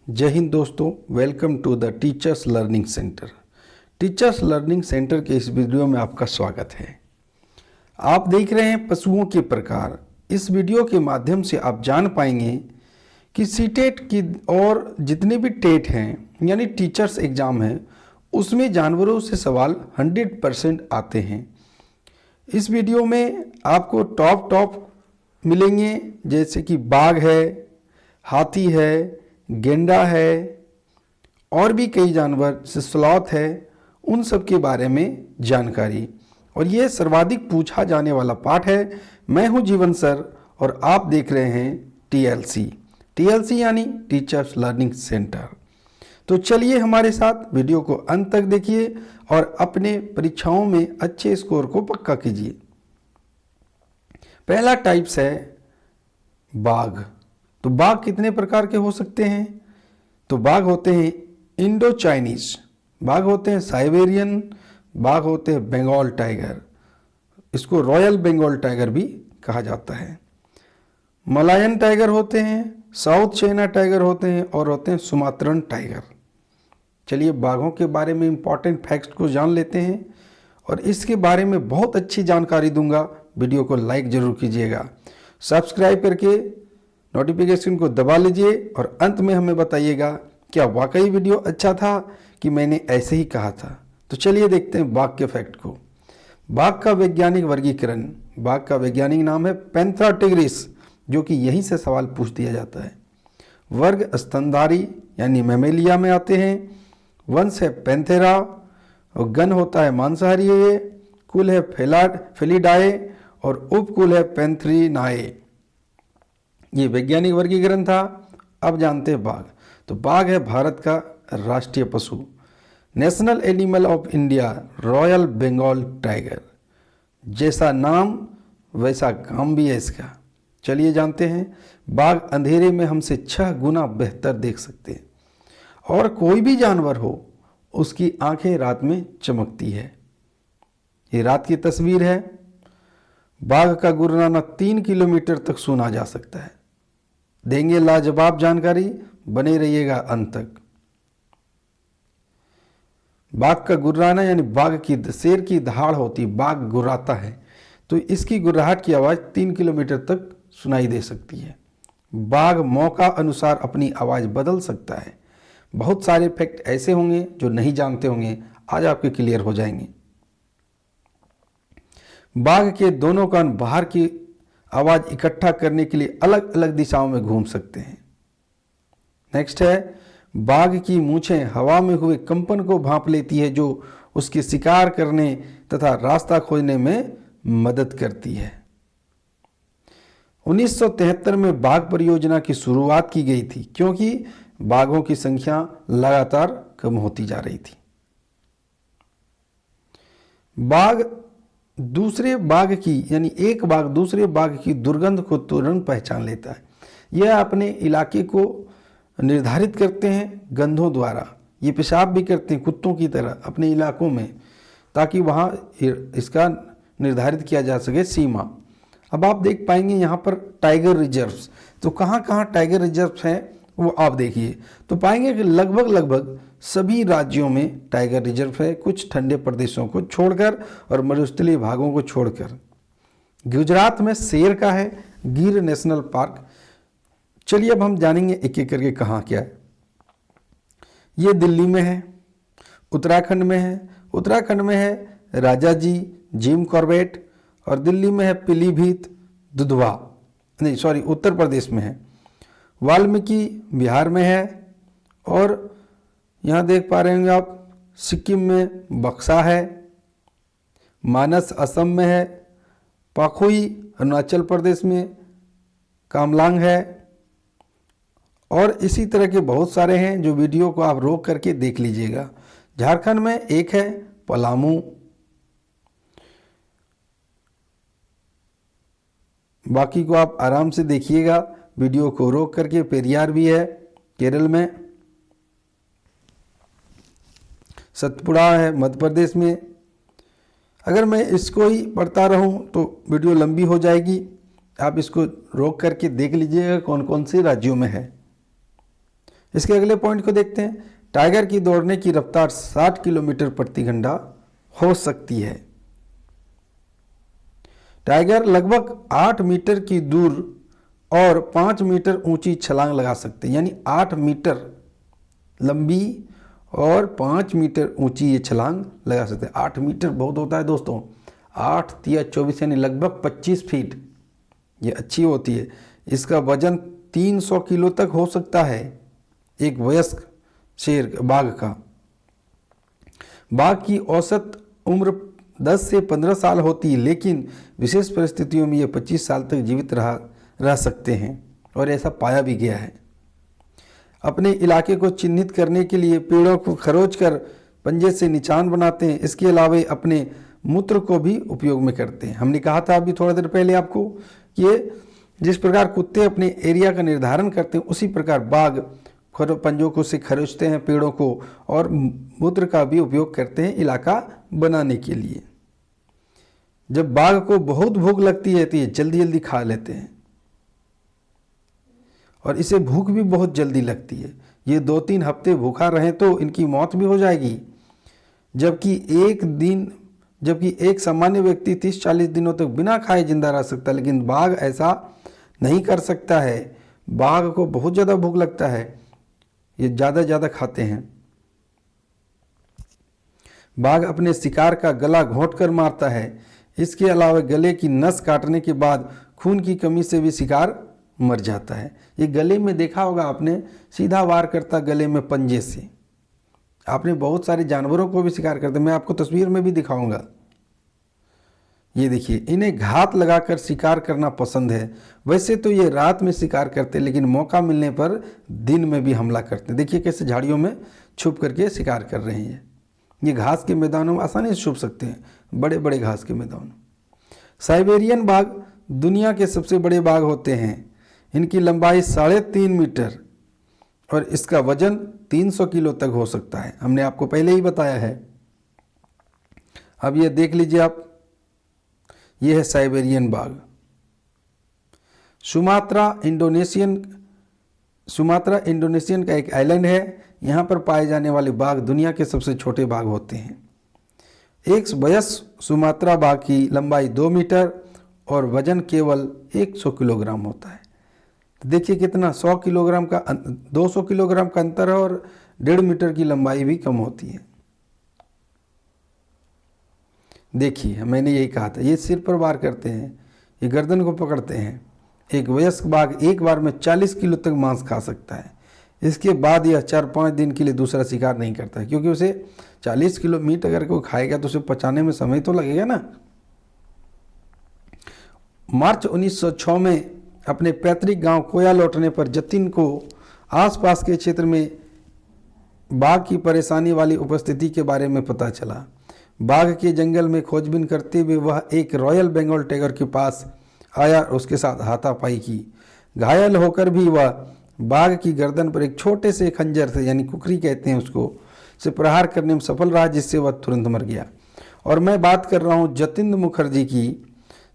जय हिंद दोस्तों, welcome to the teachers learning centre. Teachers learning centre के इस वीडियो में आपका स्वागत है। आप देख रहे हैं पशुओं के प्रकार। इस वीडियो के माध्यम से आप जान पाएंगे कि सीटेट की और जितने भी टेट हैं यानी टीचर्स एग्ज़ाम हैं उसमें जानवरों से सवाल 100% आते हैं। इस वीडियो में आपको टॉप मिलेंगे, जैसे कि बाघ है, हाथी है, गेंडा है और भी कई जानवर, स्लॉथ है, उन सब के बारे में जानकारी। और ये सर्वाधिक पूछा जाने वाला पाठ है। मैं हूं जीवन सर और आप देख रहे हैं टीएलसी यानी टीचर्स लर्निंग सेंटर। तो चलिए हमारे साथ वीडियो को अंत तक देखिए और अपने परीक्षाओं में अच्छे स्कोर को पक्का कीजिए। पहला टाइप्स है बाघ। तो बाघ कितने प्रकार के हो सकते हैं? तो बाघ होते हैं इंडो चाइनीज, बाघ होते हैं साइबेरियन, बाघ होते हैं बंगाल टाइगर, इसको रॉयल बंगाल टाइगर भी कहा जाता है। मलायन टाइगर होते हैं, साउथ चाइना टाइगर होते हैं और होते हैं सुमात्रन टाइगर। चलिए बाघों के बारे में इंपॉर्टेंट फैक्ट्स को जान लेते हैं और इसके बारे में बहुत अच्छी जानकारी दूंगा। वीडियो को लाइक जरूर कीजिएगा, सब्सक्राइब करके नोटिफिकेशन को दबा लीजिए और अंत में हमें बताइएगा क्या वाकई वीडियो अच्छा था कि मैंने ऐसे ही कहा था। तो चलिए देखते हैं बाघ के फैक्ट को। बाघ का वैज्ञानिक वर्गीकरण, बाघ का वैज्ञानिक नाम है पैंथेरा टिग्रिस, जो कि यहीं से सवाल पूछ दिया जाता है। वर्ग स्तनधारी यानी मैमेलिया में आते हैं। वंश है पैंथेरा और गण होता है मांसाहारी है ये। कुल है फेलिडाए और उपकुल है पैंथेरिनाए। ये वैज्ञानिक वर्गीकरण था। अब जानते हैं बाघ। तो बाघ है भारत का राष्ट्रीय पशु, national animal of India, royal Bengal tiger. जैसा नाम वैसा काम भी है इसका। चलिए जानते हैं, बाघ अंधेरे में हमसे 6 गुना बेहतर देख सकते हैं और कोई भी जानवर हो उसकी आंखें रात में चमकती है। ये रात की तस्वीर है। बाघ का गुर्राना 3 किलोमीटर तक सुना जा सकता है। देंगे लाजवाब जानकारी, बने रहिएगा अंत तक। बाघ का गुर्राना यानी बाघ की शेर की दहाड़ होती, बाघ गुर्राता है तो इसकी गुर्राहट की आवाज़ 3 किलोमीटर तक सुनाई दे सकती है। बाघ मौका अनुसार अपनी आवाज़ बदल सकता है। बहुत सारे फैक्ट ऐसे होंगे जो नहीं जानते होंगे, आज आपके क्लियर हो जाएंगे। बाघ के दोनों कान बाहर की आवाज़ इकट्ठा करने के लिए अलग अलग दिशाओं में घूम सकते हैं। नेक्स्ट है, बाघ की मूंछें हवा में हुए कंपन को भांप लेती है, जो उसके शिकार करने तथा रास्ता खोजने में मदद करती है। 1973 में बाघ परियोजना की शुरुआत की गई थी क्योंकि बाघों की संख्या लगातार कम होती जा रही थी। बाघ दूसरे बाघ की यानी एक बाघ दूसरे बाघ की दुर्गंध को तुरंत पहचान लेता है। यह अपने इलाके को निर्धारित करते हैं गंधों द्वारा। ये पेशाब भी करते हैं कुत्तों की तरह अपने इलाकों में, ताकि वहाँ इसका निर्धारित किया जा सके सीमा। अब आप देख पाएंगे यहाँ पर टाइगर रिजर्व्स। तो कहाँ कहाँ टाइगर रिजर्व्स हैं वो आप देखिए तो पाएंगे कि लगभग सभी राज्यों में टाइगर रिजर्व है, कुछ ठंडे प्रदेशों को छोड़कर और मरुस्थलीय भागों को छोड़कर। गुजरात में शेर का है गिर नेशनल पार्क। चलिए अब हम जानेंगे एक एक करके कहाँ क्या है। ये दिल्ली में है, उत्तराखंड में है। उत्तराखंड में है राजाजी, जिम कॉर्बेट और दिल्ली में है पीलीभीत, दुधवा, नहीं सॉरी उत्तर प्रदेश में है। वाल्मीकि बिहार में है और यहाँ देख पा रहे होंगे आप सिक्किम में बक्सा है। मानस असम में है। पाखुई अरुणाचल प्रदेश में, कामलांग है और इसी तरह के बहुत सारे हैं जो वीडियो को आप रोक करके देख लीजिएगा। झारखंड में एक है पलामू। बाकी को आप आराम से देखिएगा, वीडियो को रोक करके। पेरियार भी है केरल में। सतपुड़ा है मध्य प्रदेश में। अगर मैं इसको ही पढ़ता रहूं तो वीडियो लंबी हो जाएगी, आप इसको रोक करके देख लीजिएगा कौन कौन से राज्यों में है। इसके अगले पॉइंट को देखते हैं। टाइगर की दौड़ने की रफ्तार 60 किलोमीटर प्रति घंटा हो सकती है। टाइगर लगभग 8 मीटर की दूर और 5 मीटर ऊंची छलांग लगा सकते हैं, यानी 8 मीटर लंबी और 5 मीटर ऊंची ये छलांग लगा सकते हैं। 8 मीटर बहुत होता है दोस्तों, 8 तिया 24 यानी लगभग 25 फीट, ये अच्छी होती है। इसका वजन 300 किलो तक हो सकता है एक वयस्क शेर बाघ का। बाघ की औसत उम्र 10 से 15 साल होती है, लेकिन विशेष परिस्थितियों में ये 25 साल तक जीवित रह सकते हैं और ऐसा पाया भी गया है। अपने इलाके को चिन्हित करने के लिए पेड़ों को खरोच कर पंजे से निशान बनाते हैं। इसके अलावा अपने मूत्र को भी उपयोग में करते हैं। हमने कहा था अभी थोड़ा देर पहले आपको कि ये जिस प्रकार कुत्ते अपने एरिया का निर्धारण करते हैं, उसी प्रकार बाघ पंजों को से खरोचते हैं पेड़ों को और मूत्र का भी उपयोग करते हैं इलाका बनाने के लिए। जब बाघ को बहुत भूख लगती है तो ये जल्दी जल्दी खा लेते हैं और इसे भूख भी बहुत जल्दी लगती है। ये 2-3 हफ्ते भूखा रहे तो इनकी मौत भी हो जाएगी, जबकि एक सामान्य व्यक्ति 30-40 दिनों तक बिना खाए जिंदा रह सकता है, लेकिन बाघ ऐसा नहीं कर सकता है। बाघ को बहुत ज़्यादा भूख लगता है, ये ज़्यादा खाते हैं। बाघ अपने शिकार का गला घोंटकर मारता है। इसके अलावा गले की नस काटने के बाद खून की कमी से भी शिकार मर जाता है। ये गले में देखा होगा आपने, सीधा वार करता गले में पंजे से। आपने बहुत सारे जानवरों को भी शिकार करते, मैं आपको तस्वीर में भी दिखाऊंगा। ये देखिए, इन्हें घात लगाकर शिकार करना पसंद है। वैसे तो ये रात में शिकार करते, लेकिन मौका मिलने पर दिन में भी हमला करते हैं। देखिए कैसे झाड़ियों में छुप करके शिकार कर रहे हैं। ये घास के मैदानों में आसानी से छुप सकते हैं, बड़े बड़े घास के मैदान। साइबेरियन बाघ दुनिया के सबसे बड़े बाघ होते हैं। इनकी लंबाई 3.5 मीटर और इसका वजन 300 किलो तक हो सकता है। हमने आपको पहले ही बताया है। अब ये देख लीजिए आप, ये है साइबेरियन बाघ। सुमात्रा इंडोनेशियन का एक आइलैंड है। यहाँ पर पाए जाने वाले बाघ दुनिया के सबसे छोटे बाघ होते हैं। एक वयस्क सुमात्रा बाघ की लंबाई 2 मीटर और वजन केवल 100 किलोग्राम होता है। तो देखिए कितना 200 किलोग्राम का अंतर है और 1.5 मीटर की लंबाई भी कम होती है। देखिए मैंने यही कहा था, ये सिर पर वार करते हैं, ये गर्दन को पकड़ते हैं। एक वयस्क बाघ एक बार में 40 किलो तक मांस खा सकता है। इसके बाद यह 4-5 दिन के लिए दूसरा शिकार नहीं करता है, क्योंकि उसे 40 किलो मीट अगर कोई खाएगा तो उसे पचाने में समय तो लगेगा ना। मार्च 1906 में अपने पैतृक गांव कोया लौटने पर जतिन को आसपास के क्षेत्र में बाघ की परेशानी वाली उपस्थिति के बारे में पता चला। बाघ के जंगल में खोजबीन करते हुए वह एक रॉयल बंगाल टाइगर के पास आया और उसके साथ हाथापाई की। घायल होकर भी वह बाघ की गर्दन पर एक छोटे से खंजर से, यानी कुकरी कहते हैं उसको, से प्रहार करने में सफल रहा, जिससे वह तुरंत मर गया। और मैं बात कर रहा हूँ जतिन मुखर्जी की,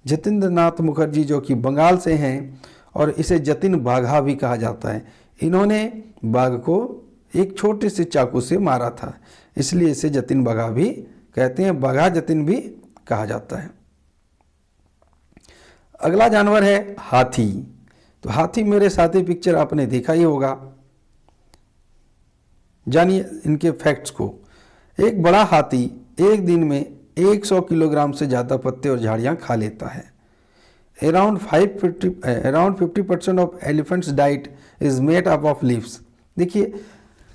जतिन नाथ मुखर्जी, जो कि बंगाल से हैं और इसे जतिन बाघा भी कहा जाता है। इन्होंने बाघ को एक छोटे से चाकू से मारा था, इसलिए इसे जतिन बाघा भी कहते हैं, बाघा जतिन भी कहा जाता है। अगला जानवर है हाथी। तो हाथी मेरे साथी पिक्चर आपने देखा ही होगा। जानिए इनके फैक्ट्स को। एक बड़ा हाथी एक दिन में 100 किलोग्राम से ज़्यादा पत्ते और झाड़ियाँ खा लेता है। Around 50% of elephants diet is made up of leaves. देखिए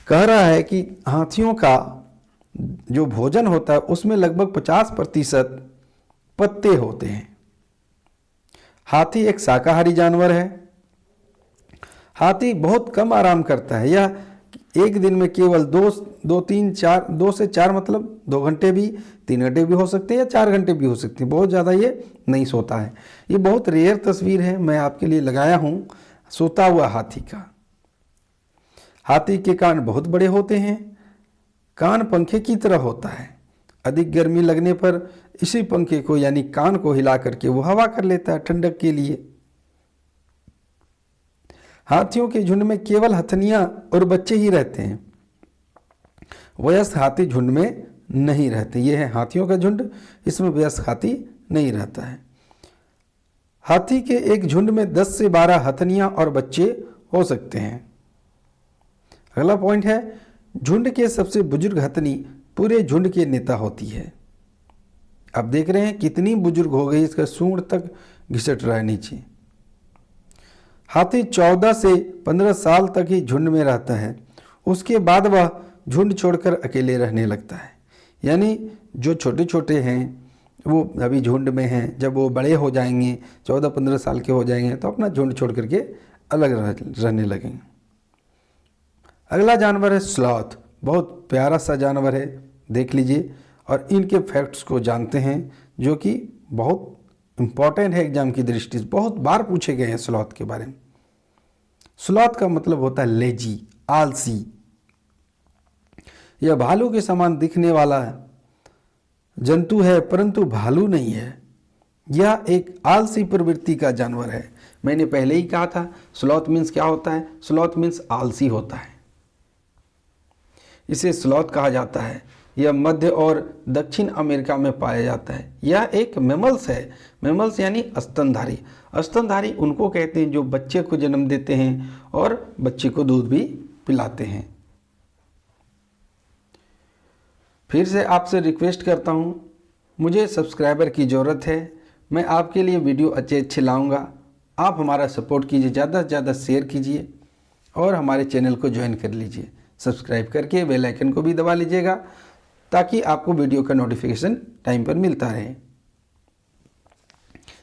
कह रहा है कि हाथियों का जो भोजन होता है उसमें लगभग 50% पत्ते होते हैं। हाथी एक शाकाहारी जानवर है। हाथी बहुत कम आराम करता है। यह एक दिन में केवल 2 से 4 मतलब 2 घंटे भी, 3 घंटे भी हो सकते हैं या 4 घंटे भी हो सकते हैं। बहुत ज़्यादा ये नहीं सोता है। ये बहुत रेयर तस्वीर है, मैं आपके लिए लगाया हूँ सोता हुआ हाथी का। हाथी के कान बहुत बड़े होते हैं। कान पंखे की तरह होता है। अधिक गर्मी लगने पर इसी पंखे को यानी कान को हिला करके वो हवा कर लेता है ठंडक के लिए। हाथियों के झुंड में केवल हथनियां और बच्चे ही रहते हैं, वयस्क हाथी झुंड में नहीं रहते। ये है हाथियों का झुंड, इसमें वयस्क हाथी नहीं रहता है। हाथी के एक झुंड में 10 से 12 हथनियां और बच्चे हो सकते हैं। अगला पॉइंट है, झुंड के सबसे बुजुर्ग हथनी पूरे झुंड के नेता होती है। अब देख रहे हैं कितनी बुजुर्ग हो गई, इसका सूंड तक घिसट रहा है नीचे। हाथी 14 से 15 साल तक ही झुंड में रहता है, उसके बाद वह झुंड छोड़कर अकेले रहने लगता है। यानी जो छोटे छोटे हैं वो अभी झुंड में हैं, जब वो बड़े हो जाएंगे 14-15 साल के हो जाएंगे तो अपना झुंड छोड़ करके अलग रहने लगेंगे। अगला जानवर है स्लॉथ। बहुत प्यारा सा जानवर है, देख लीजिए और इनके फैक्ट्स को जानते हैं जो कि बहुत इम्पॉर्टेंट है एग्जाम की दृष्टि से, बहुत बार पूछे गए हैं स्लॉथ के बारे में। स्लॉथ का मतलब होता है लेजी, आलसी। यह भालू के समान दिखने वाला जंतु है परंतु भालू नहीं है। यह एक आलसी प्रवृत्ति का जानवर है। मैंने पहले ही कहा था स्लॉथ मीन्स क्या होता है, स्लॉथ मीन्स आलसी होता है। इसे स्लॉथ कहा जाता है। यह मध्य और दक्षिण अमेरिका में पाया जाता है। यह एक मैमल्स है। मैमल्स यानी स्तनधारी। स्तनधारी उनको कहते हैं जो बच्चे को जन्म देते हैं और बच्चे को दूध भी पिलाते हैं। फिर से आपसे रिक्वेस्ट करता हूँ, मुझे सब्सक्राइबर की ज़रूरत है। मैं आपके लिए वीडियो अच्छे लाऊंगा। आप हमारा सपोर्ट कीजिए, ज़्यादा से ज़्यादा शेयर कीजिए और हमारे चैनल को ज्वाइन कर लीजिए। सब्सक्राइब करके बेल आइकन को भी दबा लीजिएगा ताकि आपको वीडियो का नोटिफिकेशन टाइम पर मिलता रहे।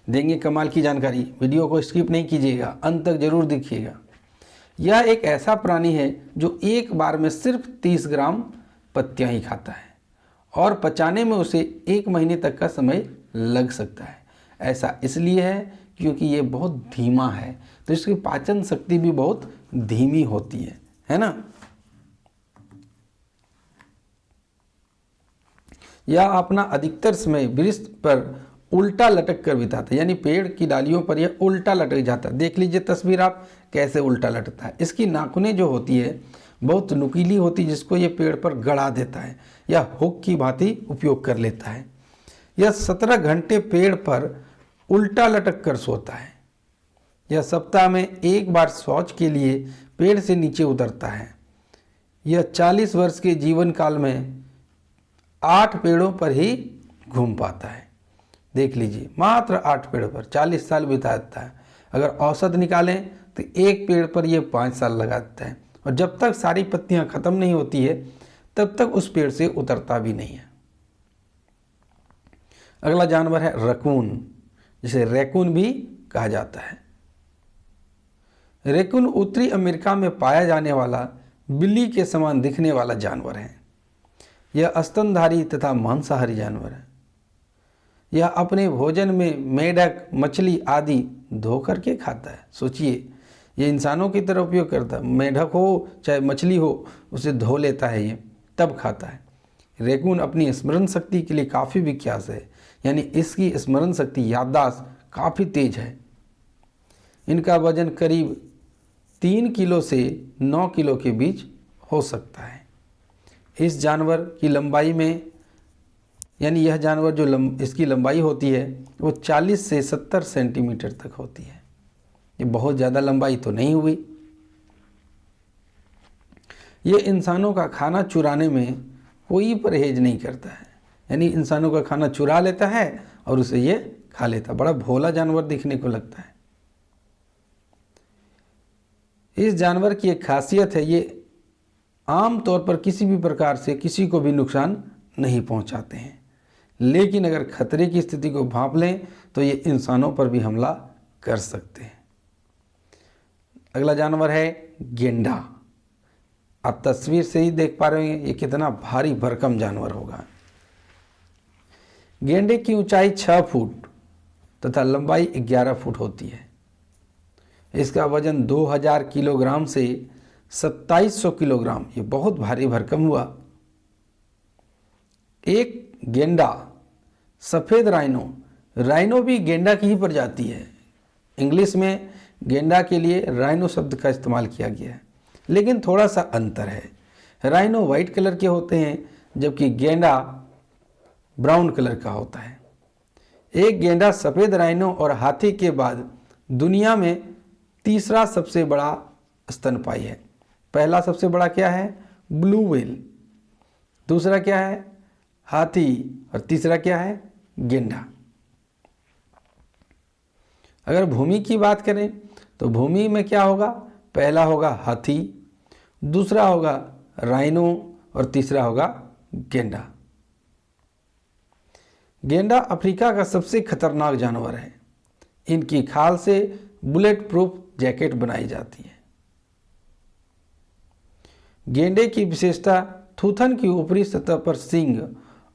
देंगे कमाल की जानकारी, वीडियो को स्किप नहीं कीजिएगा, अंत तक जरूर देखिएगा। यह एक ऐसा प्राणी है जो एक बार में सिर्फ 30 ग्राम पत्तियां ही खाता है और पचाने में उसे 1 महीने तक का समय लग सकता है। ऐसा इसलिए है क्योंकि ये बहुत धीमा है, तो इसकी पाचन शक्ति भी बहुत धीमी होती है ना। यह अपना अधिकतर समय वृक्ष पर उल्टा लटक कर बिताता है, यानी पेड़ की डालियों पर यह उल्टा लटक जाता है। देख लीजिए तस्वीर आप कैसे उल्टा लटकता है। इसकी नाखूनें जो होती है बहुत नुकीली होती है, जिसको ये पेड़ पर गड़ा देता है या हुक की भांति उपयोग कर लेता है। यह 17 घंटे पेड़ पर उल्टा लटक कर सोता है। यह सप्ताह में 1 बार शौच के लिए पेड़ से नीचे उतरता है। यह 40 वर्ष के जीवन काल में 8 पेड़ों पर ही घूम पाता है। देख लीजिए, मात्र 8 पेड़ों पर 40 साल बिता देता है। अगर औसत निकालें तो एक पेड़ पर यह 5 साल लगा देता है और जब तक सारी पत्तियां खत्म नहीं होती है तब तक उस पेड़ से उतरता भी नहीं है। अगला जानवर है रकून, जिसे रैकून भी कहा जाता है। रैकून उत्तरी अमेरिका में पाया जाने वाला बिल्ली के समान दिखने वाला जानवर है। यह स्तनधारी तथा मांसाहारी जानवर है। यह अपने भोजन में मेढक, मछली आदि धो करके खाता है। सोचिए, ये इंसानों की तरह उपयोग करता है। मेढक हो चाहे मछली हो, उसे धो लेता है ये, तब खाता है। रैकून अपनी स्मरण शक्ति के लिए काफ़ी विख्यात है, यानी इसकी स्मरण शक्ति, याददाश्त काफ़ी तेज है। इनका वजन करीब 3 किलो से 9 किलो के बीच हो सकता है। इस जानवर की लंबाई में, यानी यह जानवर जो इसकी लंबाई होती है वो 40 से 70 सेंटीमीटर तक होती है। ये बहुत ज़्यादा लंबाई तो नहीं हुई। ये इंसानों का खाना चुराने में कोई परहेज नहीं करता है, यानी इंसानों का खाना चुरा लेता है और उसे ये खा लेता। बड़ा भोला जानवर दिखने को लगता है। इस जानवर की एक खासियत है, ये आम तौर पर किसी भी प्रकार से किसी को भी नुकसान नहीं पहुंचाते हैं, लेकिन अगर खतरे की स्थिति को भांप लें तो ये इंसानों पर भी हमला कर सकते हैं। अगला जानवर है गेंडा। आप तस्वीर से ही देख पा रहे हैं ये कितना भारी भरकम जानवर होगा। गेंडे की ऊंचाई 6 फुट तथा लंबाई 11 फुट होती है। इसका वजन 2000 किलोग्राम से 2700 किलोग्राम, ये बहुत भारी भरकम हुआ। एक गेंडा सफ़ेद राइनो भी गेंडा की ही प्रजाति है। इंग्लिश में गेंडा के लिए राइनो शब्द का इस्तेमाल किया गया है, लेकिन थोड़ा सा अंतर है। राइनो वाइट कलर के होते हैं जबकि गेंडा ब्राउन कलर का होता है। एक गेंडा सफ़ेद राइनो और हाथी के बाद दुनिया में तीसरा सबसे बड़ा स्तनपायी है। पहला सबसे बड़ा क्या है? Blue whale. दूसरा क्या है? हाथी। और तीसरा क्या है? गेंडा। अगर भूमि की बात करें तो भूमि में क्या होगा? पहला होगा हाथी, दूसरा होगा राइनो और तीसरा होगा गेंडा। गेंडा अफ्रीका का सबसे खतरनाक जानवर है। इनकी खाल से बुलेट प्रूफ जैकेट बनाई जाती है। गेंडे की विशेषता थूथन की ऊपरी सतह पर सींग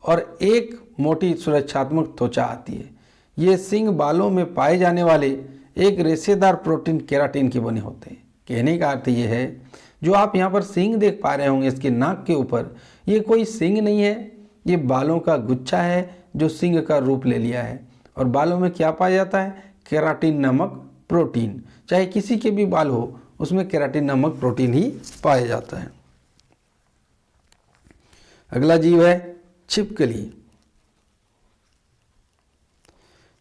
और एक मोटी सुरक्षात्मक त्वचा आती है। ये सींग बालों में पाए जाने वाले एक रेशेदार प्रोटीन केराटिन के बने होते हैं। कहने का अर्थ ये है, जो आप यहाँ पर सींग देख पा रहे होंगे इसके नाक के ऊपर, ये कोई सींग नहीं है, ये बालों का गुच्छा है जो सींग का रूप ले लिया है। और बालों में क्या पाया जाता है? केराटिन नामक प्रोटीन। चाहे किसी के भी बाल हो, उसमें केराटिन नामक प्रोटीन ही पाया जाता है। अगला जीव है छिपकली।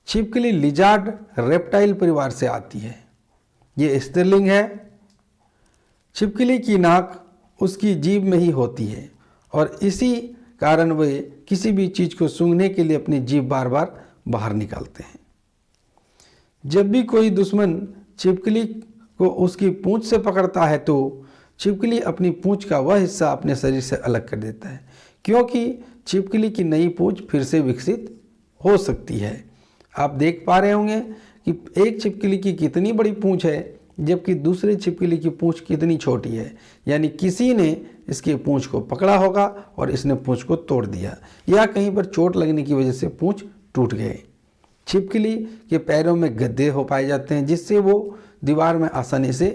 छिपकली लिजार्ड रेप्टाइल परिवार से आती है। ये स्त्रीलिंग है। छिपकली की नाक उसकी जीभ में ही होती है और इसी कारण वे किसी भी चीज़ को सूंघने के लिए अपनी जीभ बार बार बाहर निकालते हैं। जब भी कोई दुश्मन छिपकली को उसकी पूंछ से पकड़ता है तो छिपकली अपनी पूंछ का वह हिस्सा अपने शरीर से अलग कर देता है, क्योंकि छिपकली की नई पूंछ फिर से विकसित हो सकती है। आप देख पा रहे होंगे कि एक छिपकली की कितनी बड़ी पूंछ है जबकि दूसरे छिपकली की पूंछ कितनी छोटी है। यानी किसी ने इसकी पूंछ को पकड़ा होगा और इसने पूंछ को तोड़ दिया, या कहीं पर चोट लगने की वजह से पूंछ टूट गए। छिपकली के पैरों में गद्दे हो पाए जाते हैं जिससे वो दीवार में आसानी से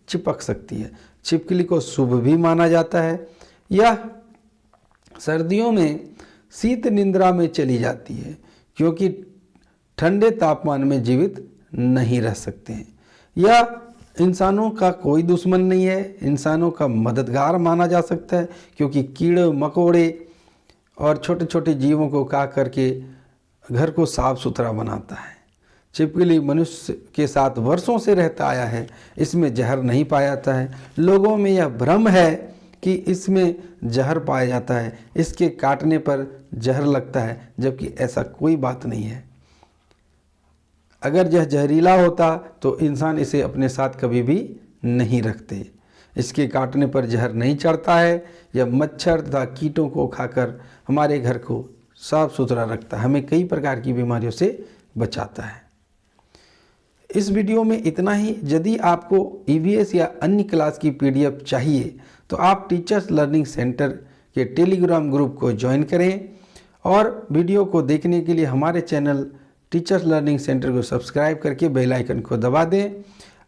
चिपक सकती है। छिपकली को शुभ भी माना जाता है। यह सर्दियों में शीत निंद्रा में चली जाती है क्योंकि ठंडे तापमान में जीवित नहीं रह सकते हैं। यह इंसानों का कोई दुश्मन नहीं है, इंसानों का मददगार माना जा सकता है क्योंकि कीड़े मकोड़े और छोटे छोटे जीवों को खा करके घर को साफ सुथरा बनाता है। छिपकली मनुष्य के साथ वर्षों से रहता आया है, इसमें जहर नहीं पाया जाता है। लोगों में यह भ्रम है कि इसमें जहर पाया जाता है, इसके काटने पर जहर लगता है, जबकि ऐसा कोई बात नहीं है। अगर यह जहरीला होता तो इंसान इसे अपने साथ कभी भी नहीं रखते। इसके काटने पर जहर नहीं चढ़ता है। यह मच्छर तथा कीटों को खाकर हमारे घर को साफ सुथरा रखता है, हमें कई प्रकार की बीमारियों से बचाता है। इस वीडियो में इतना ही। यदि आपको EVS या अन्य क्लास की PDF चाहिए तो आप टीचर्स लर्निंग सेंटर के टेलीग्राम ग्रुप को ज्वाइन करें और वीडियो को देखने के लिए हमारे चैनल टीचर्स लर्निंग सेंटर को सब्सक्राइब करके बेल आइकन को दबा दें।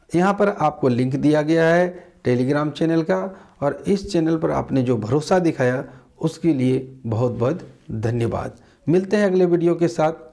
यहाँ पर आपको लिंक दिया गया है टेलीग्राम चैनल का, और इस चैनल पर आपने जो भरोसा दिखाया उसके लिए बहुत बहुत धन्यवाद। मिलते हैं अगले वीडियो के साथ।